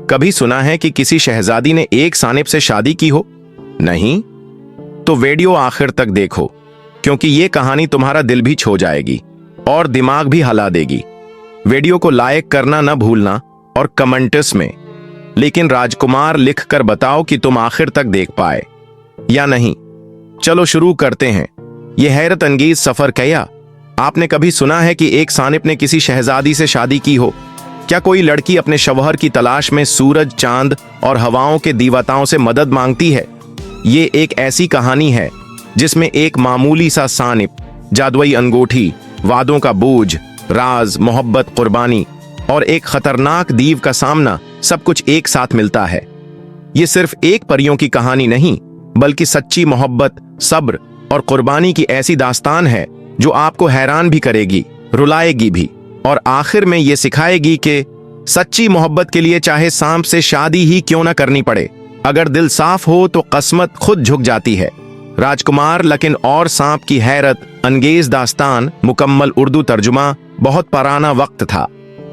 कभी सुना है कि किसी शहजादी ने एक सानिप से शादी की हो? नहीं? तो वीडियो आखिर तक देखो, क्योंकि ये कहानी तुम्हारा दिल भी छू जाएगी और दिमाग भी हिला देगी। वीडियो को लाइक करना न भूलना और कमेंट्स में लेकिन राजकुमार लिख कर बताओ कि तुम आखिर तक देख पाए या नहीं। चलो शुरू करते हैं यह हैरत अंगेज सफर। क्या आपने कभी सुना है कि एक सानिप ने किसी शहजादी से शादी की हो? क्या कोई लड़की अपने शौहर की तलाश में सूरज, चांद और हवाओं के देवताओं से मदद मांगती है? ये एक ऐसी कहानी है जिसमें एक मामूली सा सानिप, जादुई अंगूठी, वादों का बोझ, राज, मोहब्बत, कुर्बानी और एक खतरनाक दीव का सामना सब कुछ एक साथ मिलता है। ये सिर्फ एक परियों की कहानी नहीं, बल्कि सच्ची मोहब्बत, सब्र और कुर्बानी की ऐसी दास्तान है जो आपको हैरान भी करेगी, रुलाएगी भी और आखिर में ये सिखाएगी कि सच्ची मोहब्बत के लिए चाहे सांप से शादी ही क्यों ना करनी पड़े, अगर दिल साफ हो तो किस्मत खुद झुक जाती है। राजकुमार लकिन और सांप की हैरत अंगेज दास्तान, मुकम्मल उर्दू तर्जुमा। बहुत पुराना वक्त था।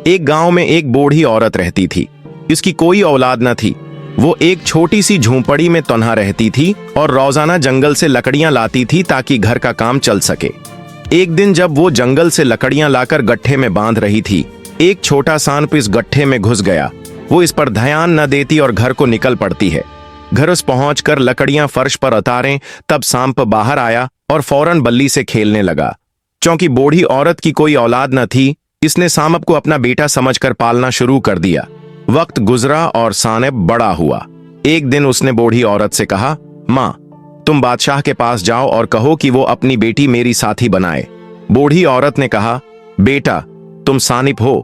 एक गांव में एक बूढ़ी औरत रहती थी। इसकी कोई औलाद न थी। वो एक छोटी सी झोंपड़ी में तन्हा रहती थी और रोजाना जंगल से लकड़ियां लाती थी ताकि घर का काम चल सके। एक दिन जब वो जंगल से लकड़ियां लाकर गट्ठे में बांध रही थी, एक छोटा सांप इस गट्ठे में घुस गया। वो इस पर ध्यान न देती और घर को निकल पड़ती है। घर पहुंचकर लकड़ियां फर्श पर उतारें, तब सांप बाहर आया और फौरन बल्ली से खेलने लगा। क्योंकि बूढ़ी औरत की कोई औलाद न थी, इसने सांप को अपना बेटा समझकर पालना शुरू कर दिया। वक्त गुजरा और सांप बड़ा हुआ। एक दिन उसने बूढ़ी औरत से कहा, माँ, तुम बादशाह के पास जाओ और कहो कि वो अपनी बेटी मेरी साथी बनाए। बूढ़ी औरत ने कहा, बेटा, तुम सानिप हो,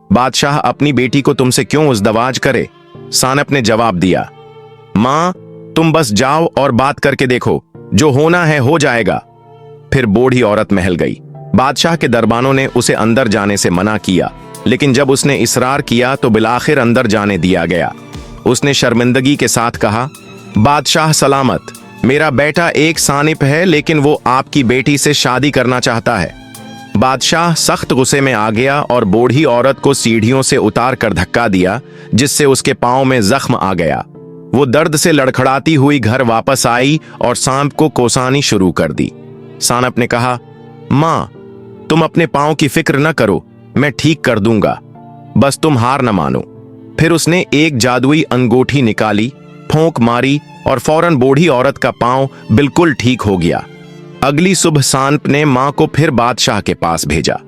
बादशाह अपनी बेटी को तुमसे क्यों उज़दवाज करे? सानिप ने जवाब दिया, माँ, तुम बस जाओ और बात करके देखो, जो होना है हो जाएगा। फिर बूढ़ी औरत महल गई। बादशाह के दरबानों ने उसे अंदर जाने से मना किया, लेकिन जब उसने इसरार किया तो बिलाखिर अंदर जाने दिया गया। उसने शर्मिंदगी के साथ कहा, बादशाह सलामत, मेरा बेटा एक सानिप है, लेकिन वो आपकी बेटी से शादी करना चाहता है। बादशाह सख्त गुस्से में आ गया और बूढ़ी औरत को सीढ़ियों से उतार कर धक्का दिया, जिससे उसके पांव में जख्म आ गया। वो दर्द से लड़खड़ाती हुई घर वापस आई और सांप को कोसानी शुरू कर दी। सांप ने कहा, माँ, तुम अपने पांव की फिक्र न करो, मैं ठीक कर दूंगा, बस तुम हार न मानो। फिर उसने एक जादुई अंगूठी निकाली, फूंक मारी और फौरन बूढ़ी औरत का पांव बिल्कुल ठीक हो गया। अगली सुबह सांप ने मां को फिर बादशाह के पास भेजा,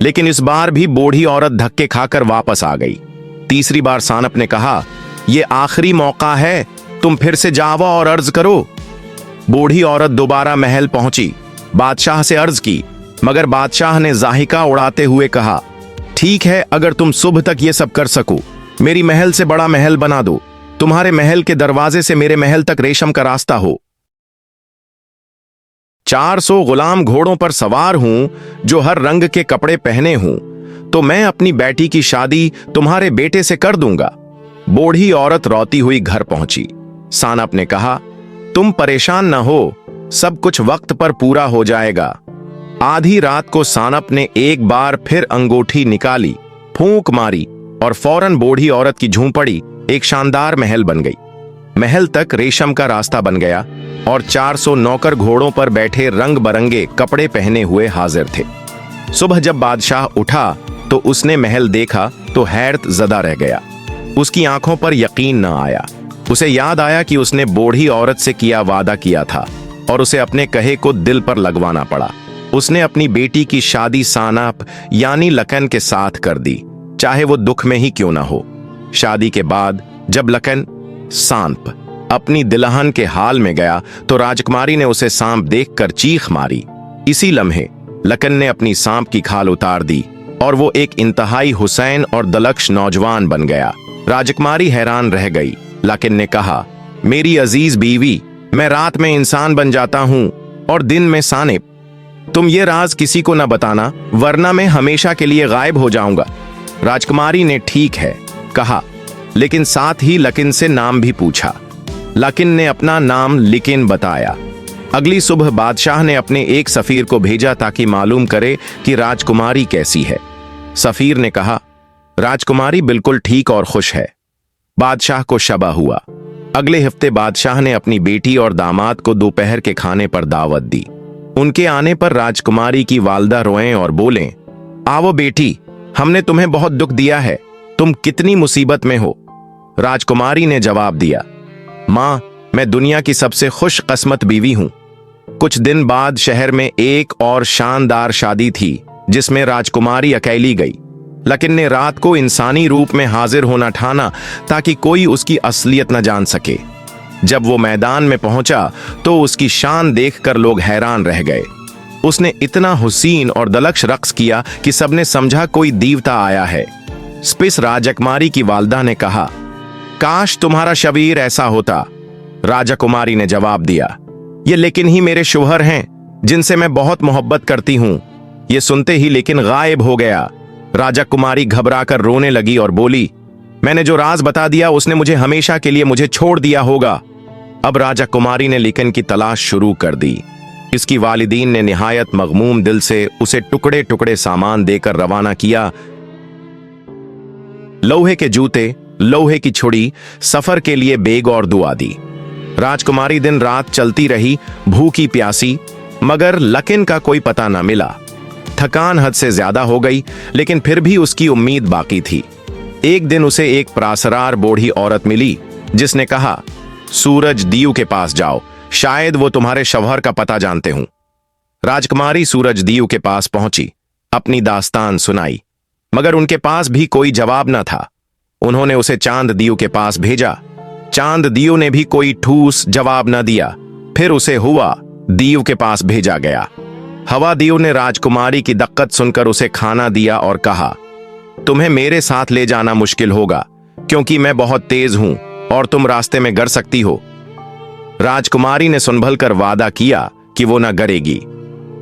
लेकिन इस बार भी बूढ़ी औरत धक्के खाकर वापस आ गई। तीसरी बार सांप ने कहा, यह आखिरी मौका है, तुम फिर से जाओ और अर्ज करो। बूढ़ी औरत दोबारा महल पहुंची, बादशाह से अर्ज की, मगर बादशाह ने जाहिका उड़ाते हुए कहा, ठीक है, अगर तुम सुबह तक ये सब कर सको, मेरी महल से बड़ा महल बना दो। तुम्हारे महल के दरवाजे से मेरे महल तक रेशम का रास्ता हो। 400 गुलाम घोड़ों पर सवार हूं, जो हर रंग के कपड़े पहने हूं, तो मैं अपनी बेटी की शादी तुम्हारे बेटे से कर दूंगा। बूढ़ी औरत रोती हुई घर पहुंची। सांप ने कहा, तुम परेशान न हो, सब कुछ वक्त पर पूरा हो जाएगा। आधी रात को सांप ने एक बार फिर अंगूठी निकाली, फूंक मारी और फौरन बूढ़ी औरत की झोंपड़ी एक शानदार महल बन गई। महल तक रेशम का रास्ता बन गया और 400 नौकर घोड़ों पर बैठे रंग बरंगे कपड़े पहने हुए हाजिर थे। सुबह जब बादशाह उठा तो उसने महल देखा तो हैरत ज़दा रह गया। उसकी आंखों पर यकीन न आया। उसे याद आया कि उसने बूढ़ी औरत से किया वादा किया था और उसे अपने कहे को दिल पर लगवाना पड़ा। उसने अपनी बेटी की शादी सांप यानी लखन के साथ कर दी, चाहे वो दुख में ही क्यों ना हो। शादी के बाद जब लखन सांप अपनी दुल्हन के हाल में गया तो राजकुमारी ने उसे सांप देखकर चीख मारी। इसी लम्हे लखन ने अपनी सांप की खाल उतार दी और वो एक इंतहाई हुसैन और दलक्ष नौजवान बन गया। राजकुमारी हैरान रह गई। लखन ने कहा, मेरी अजीज बीवी, मैं रात में इंसान बन जाता हूं और दिन में सानिप। तुम ये राज किसी को न बताना, वरना मैं हमेशा के लिए गायब हो जाऊंगा। राजकुमारी ने ठीक है कहा, लेकिन साथ ही लकिन से नाम भी पूछा। लकिन ने अपना नाम लिकिन बताया। अगली सुबह बादशाह ने अपने एक सफीर को भेजा ताकि मालूम करे कि राजकुमारी कैसी है। सफीर ने कहा, राजकुमारी बिल्कुल ठीक और खुश है। बादशाह को शबा हुआ। अगले हफ्ते बादशाह ने अपनी बेटी और दामाद को दोपहर के खाने पर दावत दी। उनके आने पर राजकुमारी की वालदा रोएं और बोलें, आओ बेटी, हमने तुम्हें बहुत दुख दिया है, तुम कितनी मुसीबत में हो। राजकुमारी ने जवाब दिया, मां, मैं दुनिया की सबसे खुशकिस्मत बीवी हूं। कुछ दिन बाद शहर में एक और शानदार शादी थी जिसमें राजकुमारी अकेली गई। लकिन ने रात को इंसानी रूप में हाजिर होना ठाना ताकि कोई उसकी असलियत न जान सके। जब वो मैदान में पहुंचा तो उसकी शान देखकर लोग हैरान रह गए। उसने इतना हुसीन और दलक्ष रक्स किया कि सबने समझा कोई देवता आया है। स्पिस राजकुमारी की वालदा ने कहा, काश तुम्हारा शबीर ऐसा होता। राजकुमारी ने जवाब दिया, ये लेकिन ही मेरे शोहर हैं जिनसे मैं बहुत मोहब्बत करती हूं। ये सुनते ही लेकिन गायब हो गया। राजकुमारी घबराकर रोने लगी और बोली, मैंने जो राज बता दिया उसने मुझे हमेशा के लिए मुझे छोड़ दिया होगा। अब राजकुमारी ने लेकिन की तलाश शुरू कर दी। इसकी वालिदीन ने निहायत मगमूम दिल से उसे टुकड़े टुकड़े सामान देकर रवाना किया। लोहे के जूते, लोहे की छुड़ी, सफर के लिए बेग और दुआ दी। राजकुमारी दिन रात चलती रही, भूखी प्यासी, मगर लकिन का कोई पता न मिला। थकान हद से ज्यादा हो गई, लेकिन फिर भी उसकी उम्मीद बाकी थी। एक दिन उसे एक प्रासरार बूढ़ी औरत मिली जिसने कहा, सूरज दीव के पास जाओ, शायद वो तुम्हारे शौहर का पता जानते हूं। राजकुमारी सूरज दीव के पास पहुंची, अपनी दास्तान सुनाई, मगर उनके पास भी कोई जवाब न था। उन्होंने उसे चांद दीव के पास भेजा। चांद दीव ने भी कोई ठोस जवाब न दिया। फिर उसे हुआ दीव के पास भेजा गया। हवा दीव ने राजकुमारी की दिक्कत सुनकर उसे खाना दिया और कहा, तुम्हें मेरे साथ ले जाना मुश्किल होगा क्योंकि मैं बहुत तेज हूं और तुम रास्ते में गिर सकती हो। राजकुमारी ने सुनभल कर वादा किया कि वो न गिरेगी।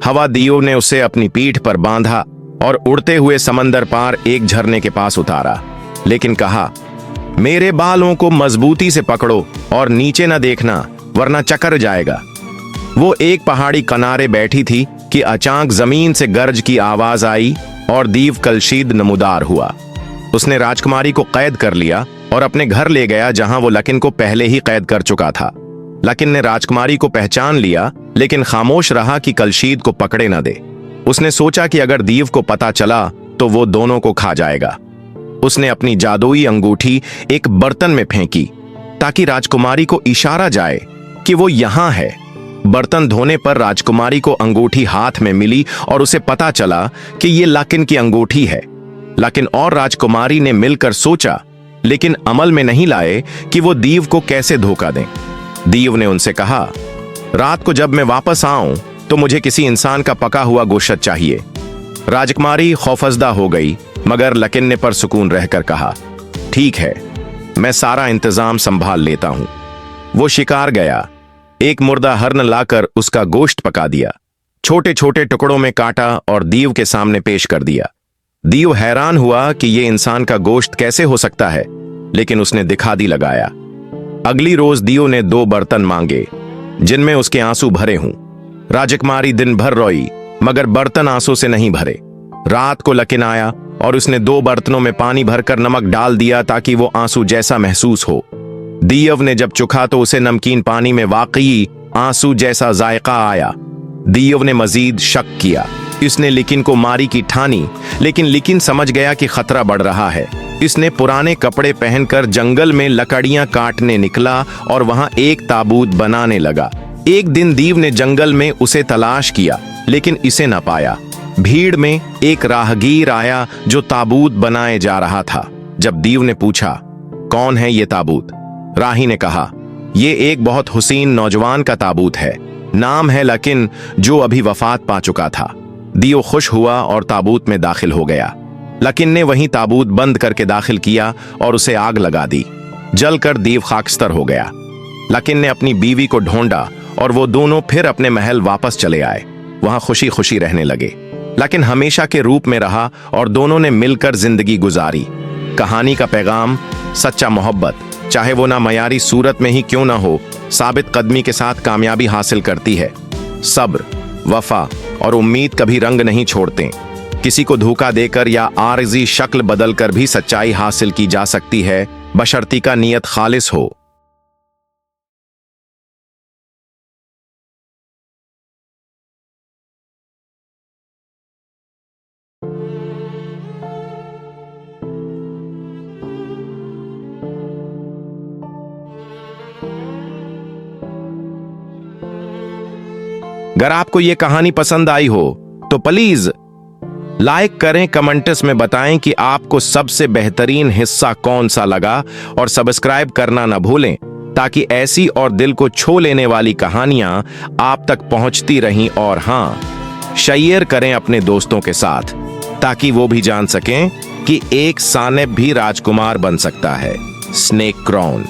हवा दीव ने उसे अपनी पीठ पर बांधा और उड़ते हुए समंदर पार एक झरने के पास उतारा, लेकिन कहा, मेरे बालों को मजबूती से पकड़ो और नीचे न देखना वरना चकर जाएगा। वो एक पहाड़ी किनारे बैठी थी कि अचानक जमीन से गर्ज की आवाज आई और दीव कलशीद नमूदार हुआ। उसने राजकुमारी को कैद कर लिया और अपने घर ले गया जहां वो लकिन को पहले ही कैद कर चुका था। लकिन ने राजकुमारी को पहचान लिया, लेकिन खामोश रहा कि कलशीद को पकड़े न दे। उसने सोचा कि अगर दीव को पता चला तो वो दोनों को खा जाएगा। उसने अपनी जादुई अंगूठी एक बर्तन में फेंकी ताकि राजकुमारी को इशारा जाए कि वो यहां है। बर्तन धोने पर राजकुमारी को अंगूठी हाथ में मिली और उसे पता चला कि ये लकिन की अंगूठी है। लकिन और राजकुमारी ने मिलकर सोचा, लेकिन अमल में नहीं लाए कि वो दीव को कैसे धोखा दें। दीव ने उनसे कहा, रात को जब मैं वापस आऊं तो मुझे किसी इंसान का पका हुआ गोश्त चाहिए। राजकुमारी खौफजदा हो गई, मगर लकिन ने परसुकून रहकर कहा, ठीक है, मैं सारा इंतजाम संभाल लेता हूं। वो शिकार गया, एक मुर्दा हरन लाकर उसका गोश्त पका दिया, छोटे छोटे टुकड़ों में काटा और दीव के सामने पेश कर दिया। दीव हैरान हुआ कि यह इंसान का गोश्त कैसे हो सकता है, लेकिन उसने दिखादी लगाया। अगली रोज दीव ने 2 बर्तन मांगे जिनमें उसके आंसू भरे हों। राजकुमारी दिन भर रोई, मगर बर्तन आंसू से नहीं भरे। रात को लकिन आया और उसने 2 बर्तनों में पानी भरकर नमक डाल दिया ताकि वो आंसू जैसा महसूस हो। दीव ने जब चुखा तो उसे नमकीन पानी में वाकई आंसू जैसा जायका आया। दीव ने मजीद शक किया। इसने लिकिन को मारी की ठानी, लेकिन लिकिन समझ गया कि खतरा बढ़ रहा है। इसने पुराने कपड़े पहनकर जंगल में लकड़ियां काटने निकला और वहां एक ताबूत बनाने लगा। एक दिन दीव ने जंगल में उसे तलाश किया, लेकिन इसे न पाया। भीड़ में एक राहगीर आया जो ताबूत बनाए जा रहा था। जब दीव ने पूछा, कौन है ये ताबूत? राही ने कहा, ये एक बहुत हुसीन नौजवान का ताबूत है, नाम है लकिन, जो अभी वफात पा चुका था। दीव खुश हुआ और ताबूत में दाखिल हो गया। लकिन ने वहीं ताबूत बंद करके दाखिल किया और उसे आग लगा दी। जलकर दीव खाकस्तर हो गया। लकिन ने अपनी बीवी को ढूंढा और वो दोनों फिर अपने महल वापस चले आए। वहां खुशी खुशी रहने लगे। लकिन हमेशा के रूप में रहा और दोनों ने मिलकर जिंदगी गुजारी। कहानी का पैगाम, सच्चा मोहब्बत, चाहे वो ना मयारी सूरत में ही क्यों ना हो, साबित कदमी के साथ कामयाबी हासिल करती है। सब्र, वफा और उम्मीद कभी रंग नहीं छोड़ते। किसी को धोखा देकर या आरजी शक्ल बदलकर भी सच्चाई हासिल की जा सकती है। बशर्ती का नियत खालिस हो। अगर आपको यह कहानी पसंद आई हो तो प्लीज लाइक करें, कमेंट्स में बताएं कि आपको सबसे बेहतरीन हिस्सा कौन सा लगा और सब्सक्राइब करना ना भूलें ताकि ऐसी और दिल को छू लेने वाली कहानियां आप तक पहुंचती रहें। और हां, शेयर करें अपने दोस्तों के साथ ताकि वो भी जान सकें कि एक सानेब भी राजकुमार बन सकता है। Snake crown.